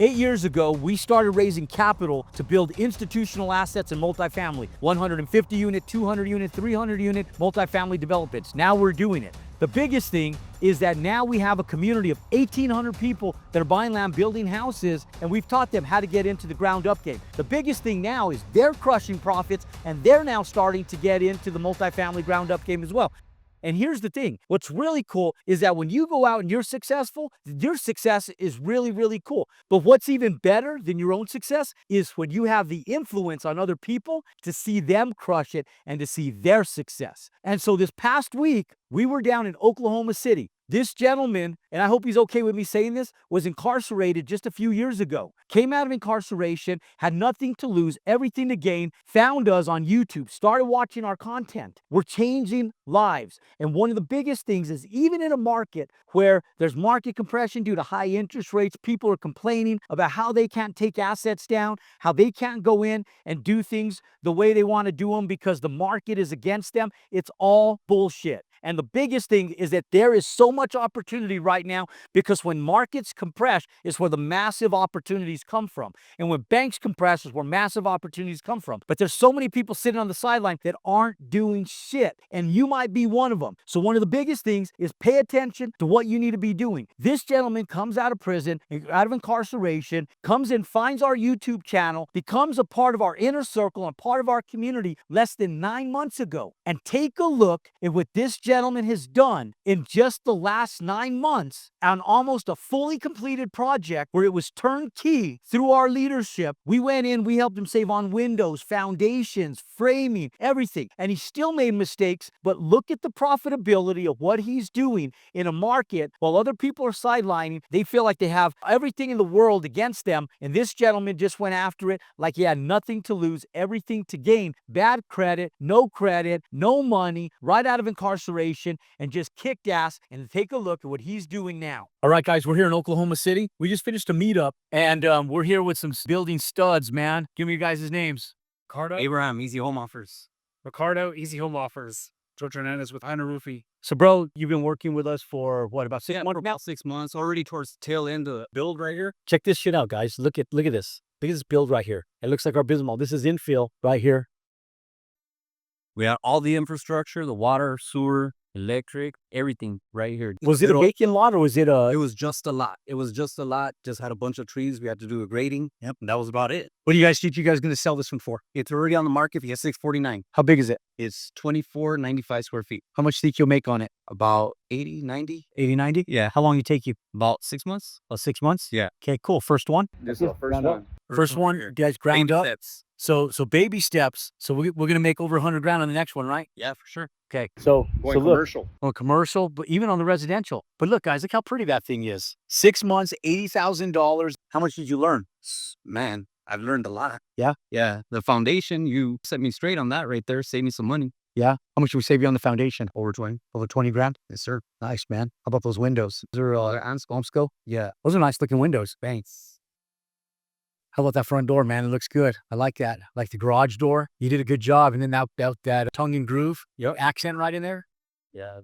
8 years ago, we started raising capital to build institutional assets in multifamily, 150 unit, 200 unit, 300 unit multifamily developments. Now we're doing it. The biggest thing is that now we have a community of 1,800 people that are buying land, building houses, and we've taught them how to get into the ground up game. The biggest thing now is they're crushing profits, and they're now starting to get into the multifamily ground up game as well. And here's the thing, what's really cool is that when you go out and you're successful, your success is really, really cool. But what's even better than your own success is when you have the influence on other people to see them crush it and to see their success. And so this past week, we were down in Oklahoma City. This gentleman, and I hope he's okay with me saying this, was incarcerated just a few years ago. Came out of incarceration, had nothing to lose, everything to gain, found us on YouTube, started watching our content. We're changing lives. And one of the biggest things is even in a market where there's market compression due to high interest rates, people are complaining about how they can't take assets down, how they can't go in and do things the way they want to do them because the market is against them. It's all bullshit. And the biggest thing is that there is so much opportunity right now because when markets compress is where the massive opportunities come from. And when banks compress is where massive opportunities come from. But there's so many people sitting on the sideline that aren't doing shit. And you might be one of them. So one of the biggest things is pay attention to what you need to be doing. This gentleman comes out of prison, out of incarceration, comes in, finds our YouTube channel, becomes a part of our inner circle and part of our community less than 9 months ago. And take a look at what this gentleman has done in just the last 9 months on almost a fully completed project where it was turnkey through our leadership. We went in, we helped him save on windows, foundations, framing, everything. And he still made mistakes, but look at the profitability of what he's doing in a market while other people are sidelining. They feel like they have everything in the world against them. And this gentleman just went after it like he had nothing to lose, everything to gain. Bad credit, no money, right out of incarceration, and just kicked ass. And take a look at what he's doing now. All right, guys, we're here in Oklahoma City. We just finished a meetup, and we're here with some building studs, man. Give me your guys' names. Ricardo. Abraham, Easy Home Offers. Ricardo, Easy Home Offers. George Hernandez with Heiner Roofing. So, bro, you've been working with us for what, about 6 months? About 6 months, already towards the tail end of the build right here. Check this shit out, guys. Look at this. Look at this build right here. It looks like our business model. This is infill right here. We have all the infrastructure, the water, sewer, electric, everything right here. Was it a vacant lot or was it a... It was just a lot. It was just a lot. Just had a bunch of trees. We had to do a grading. Yep, and that was about it. What do you guys think you guys going to sell this one for? It's already on the market. You get $649. How big is it? It's 2,495 square feet. How much do you think you'll make on it? About 80, 90. 80, 90? Yeah. How long did it take you? About 6 months. About 6 months? Yeah. Okay, cool. First one? This is the first one. First one, you guys ground Baby up. steps. So baby steps. So we're going to make over 100 grand on the next one, right? Yeah, for sure. Okay. So Going look, commercial. on commercial, but even on the residential. But look, guys, look how pretty that thing is. 6 months, $80,000. How much did you learn? Man, I've learned a lot. Yeah? Yeah. The foundation, you set me straight on that right there. Save me some money. Yeah. How much did we save you on the foundation? Over 20. Over 20 grand? Yes, sir. Nice, man. How about those windows? Those are Amsco? Yeah. Those are nice looking windows. Thanks. How about that front door, man? It looks good. I like that. I like the garage door. You did a good job. And then that tongue and groove, accent right in there. Yeah.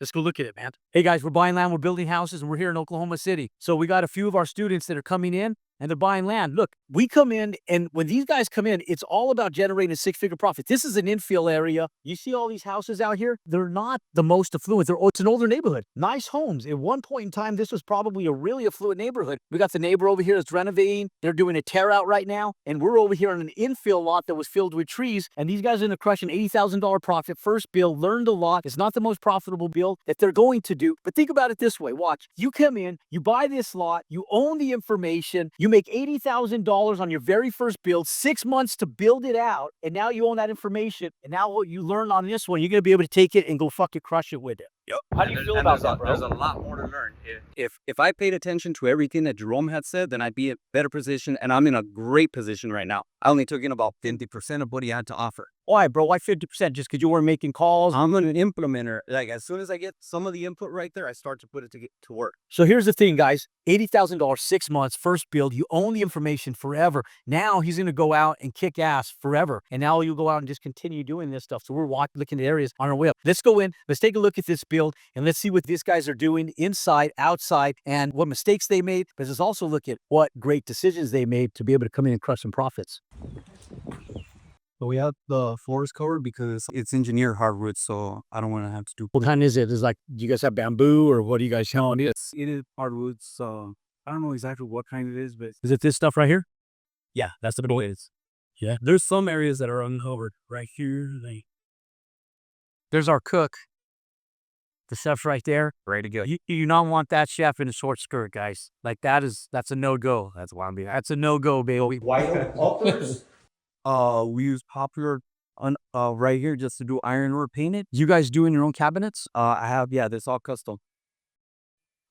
Let's go look at it, man. Hey, guys, we're buying land. We're building houses, and we're here in Oklahoma City. So we got a few of our students that are coming in, and they're buying land. Look, we come in, and when these guys come in, it's all about generating a six-figure profit. This is an infill area. You see all these houses out here? They're not the most affluent. It's an older neighborhood. Nice homes. At one point in time, this was probably a really affluent neighborhood. We got the neighbor over here that's renovating. They're doing a tear out right now, and we're over here on an infill lot that was filled with trees, and these guys are going to crush an $80,000 profit. First build, learned a lot. It's not the most profitable build that they're going to do, but think about it this way. Watch. You come in, you buy this lot, you own the information, you make $80,000 on your very first build, 6 months to build it out, and now you own that information, and now what you learn on this one, you're going to be able to take it and go fucking crush it with it. Yep. How do you feel about that, bro? There's a lot more to learn. If I paid attention to everything that Jerome had said, then I'd be in a better position, and I'm in a great position right now. I only took in about 50% of what he had to offer. Why, bro? Why 50%? Just because you weren't making calls? I'm an implementer. Like as soon as I get some of the input right there, I start to put it to work. So here's the thing, guys. $80,000, 6 months, first build. You own the information forever. Now he's going to go out and kick ass forever. And now you'll go out and just continue doing this stuff. So we're looking at areas on our way up. Let's go in. Let's take a look at this build and let's see what these guys are doing inside, outside, and what mistakes they made. But let's also look at what great decisions they made to be able to come in and crush some profits. So we have the floors covered because it's engineered hardwood, so I don't want to have to do. What kind is it? Is like, do you guys have bamboo or what are you guys selling? It is hardwood, so I don't know exactly what kind it is, but Is it this stuff right here? Yeah, that's the way it is. Yeah. There's some areas that are uncovered right here. There's our cook. The chef's right there. Ready to go. You do not want that chef in a short skirt, guys. Like that's a no-go. That's why that's a no-go, baby. White uppers. We use poplar right here just to do ironwork painted. You guys doing your own cabinets? I have, yeah, this all custom.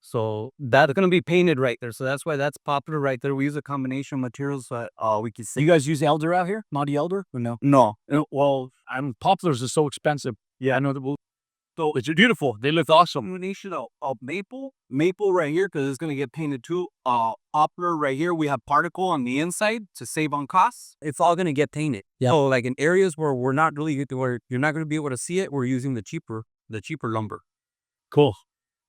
So that's gonna be painted right there. So that's why that's popular right there. We use a combination of materials that we can see. You guys use elder out here? Naughty elder or no? No. Well, poplars are so expensive. Yeah, I know that. So it's beautiful. They look awesome. Combination of maple right here because it's gonna get painted too. Poplar right here. We have particle on the inside to save on costs. It's all gonna get painted. Yeah. So like in areas where we're not really where you're not gonna be able to see it, we're using the cheaper lumber. Cool.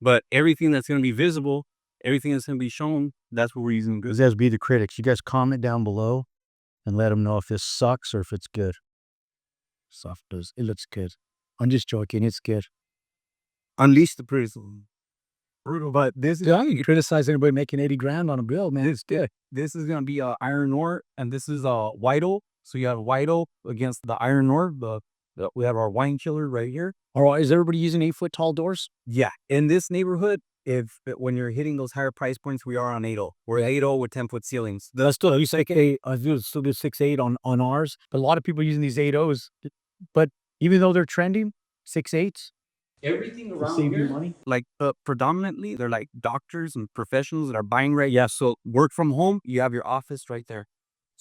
But everything that's gonna be visible, everything that's gonna be shown, that's what we're using. Because as be the critics, you guys comment down below and let them know if this sucks or if it's good. Soft does. It looks good. I'm just joking. It's good. Unleash the criticism. Brutal, but this is I can criticize anybody making 80 grand on a bill, man. It's good. this is gonna be iron ore, and this is white oak. So you have white oak against the iron ore. We have our wine chiller right here. All right, is everybody using 8-foot tall doors? Yeah, in this neighborhood, when you're hitting those higher price points, we are on 8.0. We're 8.0 with 10-foot ceilings. That's still, you say, okay, I still do 6.8 on ours, but a lot of people are using these 8.0s. But even though they're trending, 6.8s. Everything around here, money. Like predominantly, they're like doctors and professionals that are buying right. Yeah, so work from home, you have your office right there.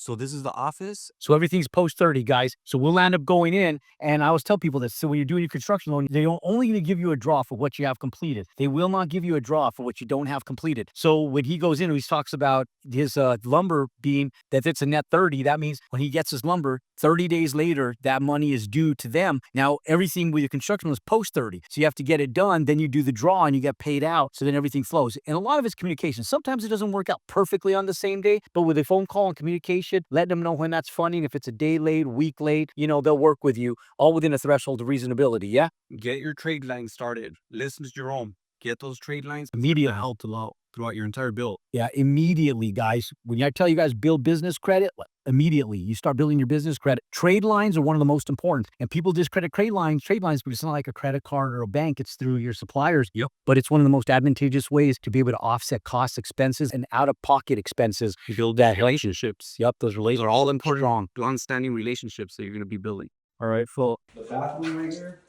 So this is the office. So everything's post 30, guys. So we'll end up going in, and I always tell people this. So when you're doing your construction loan, they don't only going to give you a draw for what you have completed. They will not give you a draw for what you don't have completed. So when he goes in, he talks about his lumber being that it's a net 30. That means when he gets his lumber, 30 days later, that money is due to them. Now, everything with your construction is post 30. So you have to get it done. Then you do the draw and you get paid out. So then everything flows. And a lot of it's communication. Sometimes it doesn't work out perfectly on the same day, but with a phone call and communication, let them know when that's funding. If it's a day late, week late, they'll work with you all within a threshold of reasonability. Yeah. Get your trade lines started. Listen to Jerome. Get those trade lines Immediately. help throughout your entire build. Yeah, immediately, guys. When I tell you guys build business credit, immediately you start building your business credit. Trade lines are one of the most important, and people discredit trade lines because it's not like a credit card or a bank. It's through your suppliers. Yep. But it's one of the most advantageous ways to be able to offset costs, expenses, and out-of-pocket expenses. You build that relationships. Yep, those relationships are all important. Strong, long-standing relationships that you're going to be building. All right, so the bathroom right here.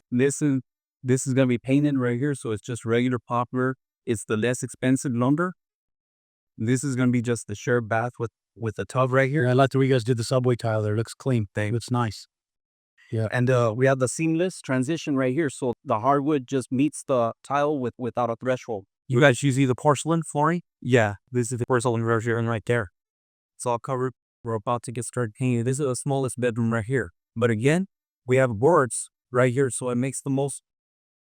This is going to be painted right here, so it's just regular poplar. It's the less expensive lumber. This is going to be just the shared bath with the tub right here. Yeah, I like the way you guys did the subway tile there. It looks clean. It looks nice. Yeah. And we have the seamless transition right here. So the hardwood just meets the tile without a threshold. You guys use the porcelain flooring? Yeah, this is the porcelain version right there. It's all covered. We're about to get started painting. This is the smallest bedroom right here. But again, we have boards right here. So it makes the most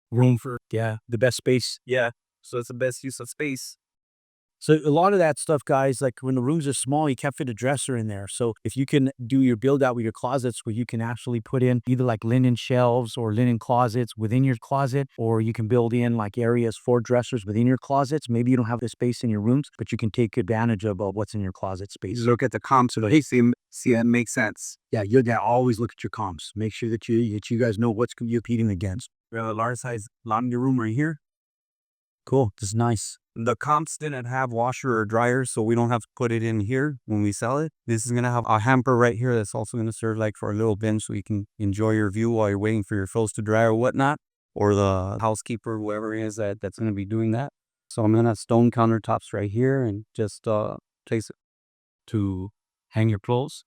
room for, the best space. Yeah. So it's the best use of space. So a lot of that stuff, guys, like when the rooms are small, you can't fit a dresser in there. So if you can do your build out with your closets where you can actually put in either like linen shelves or linen closets within your closet, or you can build in like areas for dressers within your closets. Maybe you don't have the space in your rooms, but you can take advantage of what's in your closet space. Look at the comps. So hey, see it makes sense. Yeah, you gotta always look at your comps. Make sure that you guys know what's you're competing against. We have a large size laundry room right here. Cool. This is nice. The comps didn't have washer or dryer, so we don't have to put it in here when we sell it. This is going to have a hamper right here that's also going to serve like for a little bench so you can enjoy your view while you're waiting for your clothes to dry or whatnot, or the housekeeper, whoever it is that's going to be doing that. So I'm going to have stone countertops right here and just place it to hang your clothes.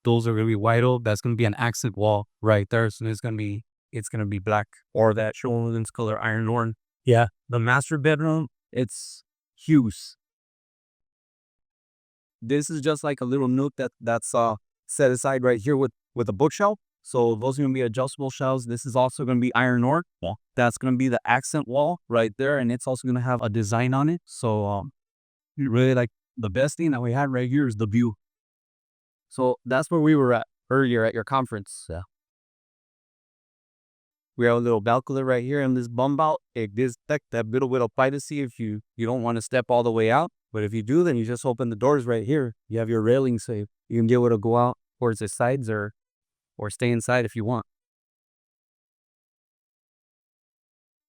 those are gonna be white oak. That's gonna be an accent wall right there. So it's gonna be black, or that Shoreland's color iron ore. Yeah. The master bedroom, it's huge. This is just like a little nook that's set aside right here with a bookshelf. So those are gonna be adjustable shelves. This is also gonna be iron ore. Yeah. That's gonna be the accent wall right there, and it's also gonna have a design on it. So really, like, the best thing that we had right here is the view. So that's where we were at earlier at your conference. Yeah. We have a little balcony right here in this bump out. It gives that little bit of privacy if you don't want to step all the way out. But if you do, then you just open the doors right here. You have your railing, so you can be able to go out towards the sides or stay inside if you want.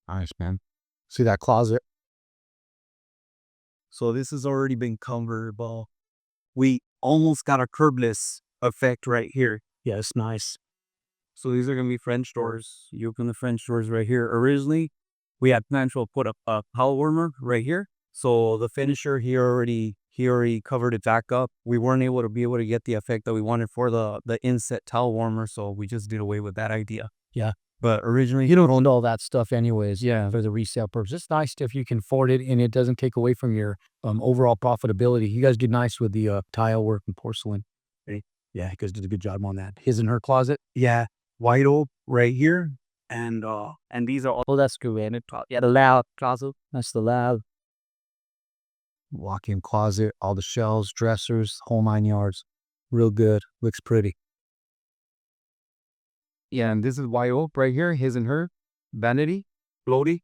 Nice, man. See that closet? So this has already been convertible. We almost got a curbless effect right here. Yeah, it's nice. So these are going to be French doors. You open the French doors right here. Originally, we had planned to put a towel warmer right here. So the finisher, he already covered it back up. We weren't able to get the effect that we wanted for the inset towel warmer. So we just did away with that idea. Yeah. But originally, You don't own all that stuff anyways. Yeah, for the resale purpose. It's nice if you can afford it and it doesn't take away from your overall profitability. You guys did nice with the tile work and porcelain. Right? Yeah, you guys did a good job on that. His and her closet. yeah, white oak right here. And these are all. Oh, that's good. Yeah, the loud closet. That's the loud. Walk-in closet, all the shelves, dressers, whole 9 yards. Real good. Looks pretty. Yeah, and this is white oak right here. His and her. Vanity. Floaty.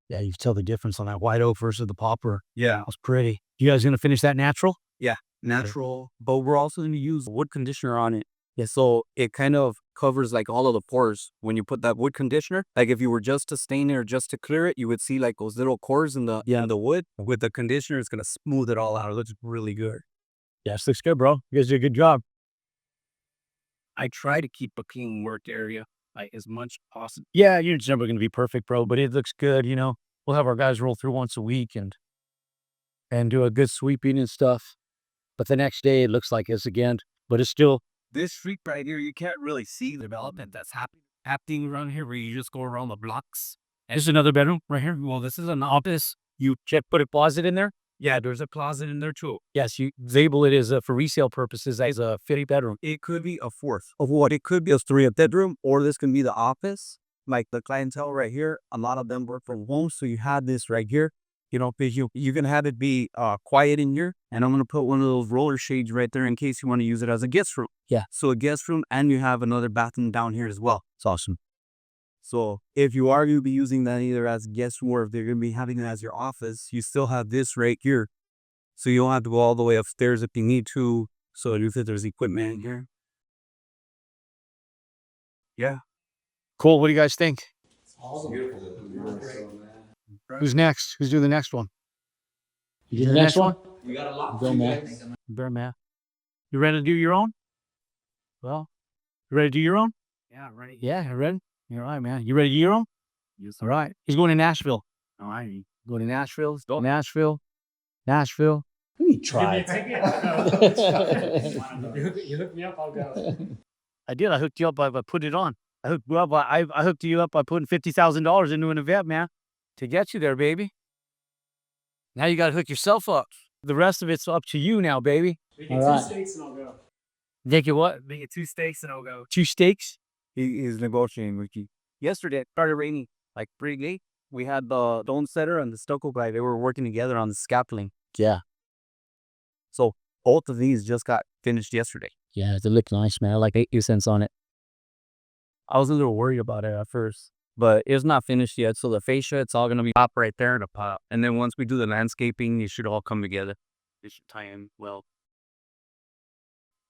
Yeah, you can tell the difference on that white oak versus the popper. Yeah. That was pretty. You guys gonna finish that natural? Yeah, natural. But we're also going to use wood conditioner on it. Yeah, so it kind of covers like all of the pores when you put that wood conditioner. Like if you were just to stain it or just to clear it, you would see like those little pores in the wood. With the conditioner, it's going to smooth it all out. It looks really good. Yes, looks good, bro. You guys did a good job. I try to keep a clean work area like as much possible. Yeah, you're never gonna be perfect, bro, but it looks good. We'll have our guys roll through once a week and do a good sweeping and stuff. But the next day it looks like it's again, but it's still. This street right here, you can't really see the development that's happening around here where you just go around the blocks. This is another bedroom right here. Well, this is an office. You put a closet in there. Yeah, there's a closet in there too. Yes, you label it as for resale purposes as a 50 bedroom. It could be a fourth of what? It could be a 3 bedroom, or this can be the office. Like the clientele right here, a lot of them work from home. So you have this right here. Because you can have it be quiet in here. And I'm going to put one of those roller shades right there in case you want to use it as a guest room. Yeah. So a guest room, and you have another bathroom down here as well. It's awesome. So if you are going to be using that either as a guest room or if they're going to be having it as your office, you still have this right here. So you don't have to go all the way upstairs if you need to. So you fit there's equipment in here. Yeah. Cool. What do you guys think? Awesome. Who's next? Who's doing the next one? You do the next one? We got a lot. Go, man. Bear man. You ready to do your own? Well, you ready to do your own? Yeah, right. Yeah, you ready? You're right, man. You ready to do your own? Yes, All right. He's going to Nashville. all right. Going to Nashville. Nashville. Let me try. You hook me up, I'll go. I did. I hooked you up by putting it on. I hooked you up by putting $50,000 into an event, man, to get you there, baby. Now you got to hook yourself up. The rest of it's up to you now, baby. Make it All right. 2 steaks and I'll go. Make it what? Make it 2 steaks and I'll go. 2 steaks? He is negotiating with you. Yesterday, it started raining like pretty late. We had the stone setter and the stucco guy. They were working together on the scaffolding. Yeah. So both of these just got finished yesterday. Yeah, they look nice, man. I like 8 cents on it. I was a little worried about it at first, but it's not finished yet. So the fascia, it's all going to be pop right there in a pop. And then once we do the landscaping, it should all come together. It should tie in well.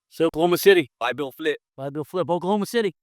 So Oklahoma City. Buy, bill, flip. Buy, Bill, flip, Oklahoma City.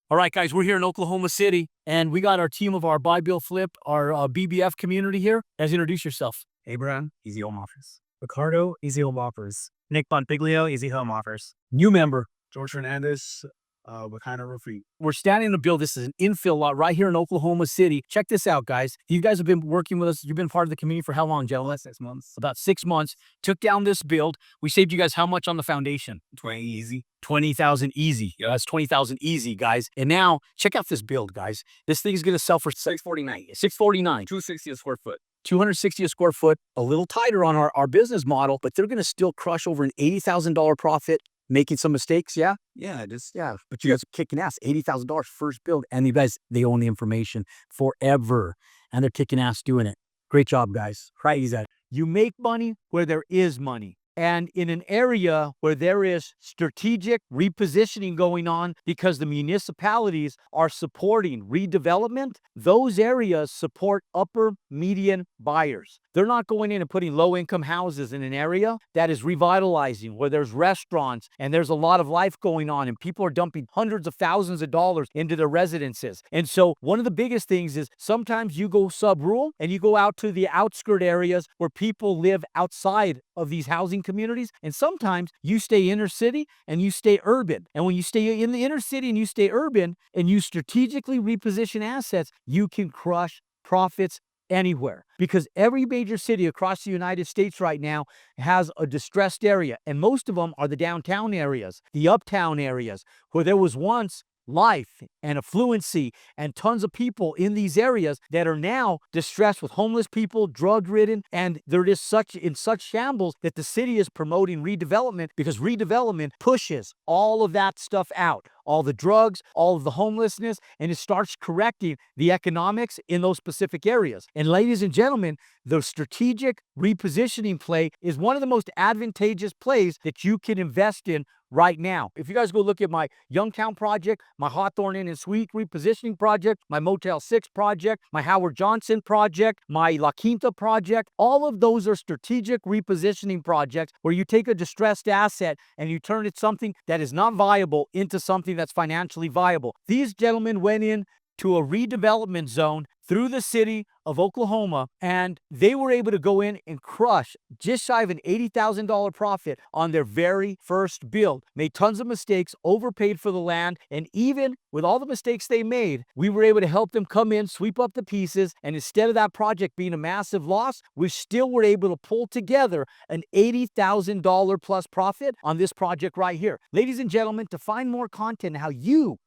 All right, guys, we're here in Oklahoma City, and we got our team of our Buy, Bill, Flip, our BBF community here. Guys, introduce yourself. Abraham, Easy Home Offers. Ricardo, Easy Home Offers. Nick Bonfiglio, Easy Home Offers. New member. George Hernandez, What kind of roofing? We're standing to build. This is an infill lot right here in Oklahoma City. Check this out, guys. You guys have been working with us. You've been part of the community for how long, gentlemen? 6 months. About 6 months. Took down this build. We saved you guys how much on the foundation? 20 easy. 20,000 easy. Yeah, that's 20,000 easy, guys. And now check out this build, guys. This thing is going to sell for 649. 649. 260 a square foot. 260 a square foot, a little tighter on our business model, but they're going to still crush over an $80,000 profit, making some mistakes. Yeah. Yeah, just Yeah. But you guys are kicking ass. $80,000 first build. And you guys, they own the information forever. And they're kicking ass doing it. Great job, guys. Crazy. You make money where there is money. And in an area where there is strategic repositioning going on because the municipalities are supporting redevelopment, those areas support upper median buyers. They're not going in and putting low-income houses in an area that is revitalizing, where there's restaurants and there's a lot of life going on and people are dumping hundreds of thousands of dollars into their residences. And so one of the biggest things is sometimes you go sub-rural and you go out to the outskirt areas where people live outside of these housing communities. And sometimes you stay inner city and you stay urban. And when you stay in the inner city and you stay urban and you strategically reposition assets, you can crush profits anywhere, because every major city across the United States right now has a distressed area, and most of them are the downtown areas, the uptown areas, where there was once life and affluency and tons of people in these areas that are now distressed with homeless people, drug-ridden, and they're just in such shambles that the city is promoting redevelopment, because redevelopment pushes all of that stuff out, all the drugs, all of the homelessness, and it starts correcting the economics in those specific areas. And ladies and gentlemen, the strategic repositioning play is one of the most advantageous plays that you can invest in right now. If you guys go look at my Youngtown project, my Hawthorne Inn and Suite repositioning project, my Motel 6 project, my Howard Johnson project, my La Quinta project, all of those are strategic repositioning projects where you take a distressed asset and you turn it something that is not viable into something that's financially viable. These gentlemen went in to a redevelopment zone through the city of Oklahoma, and they were able to go in and crush just shy of an $80,000 profit on their very first build. Made tons of mistakes, overpaid for the land, and even with all the mistakes they made, we were able to help them come in, sweep up the pieces, and instead of that project being a massive loss, we still were able to pull together an $80,000 plus profit on this project right here. Ladies and gentlemen, to find more content how you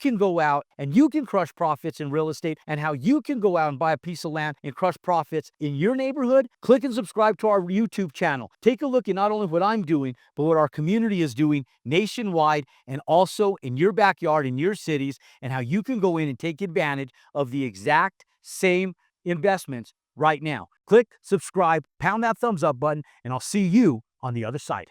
can go out and you can crush profits in real estate, and how you can go out and buy a piece of land and crush profits in your neighborhood, click and subscribe to our YouTube channel. Take a look at not only what I'm doing, but what our community is doing nationwide and also in your backyard, in your cities, and how you can go in and take advantage of the exact same investments right now. Click, subscribe, pound that thumbs up button, and I'll see you on the other side.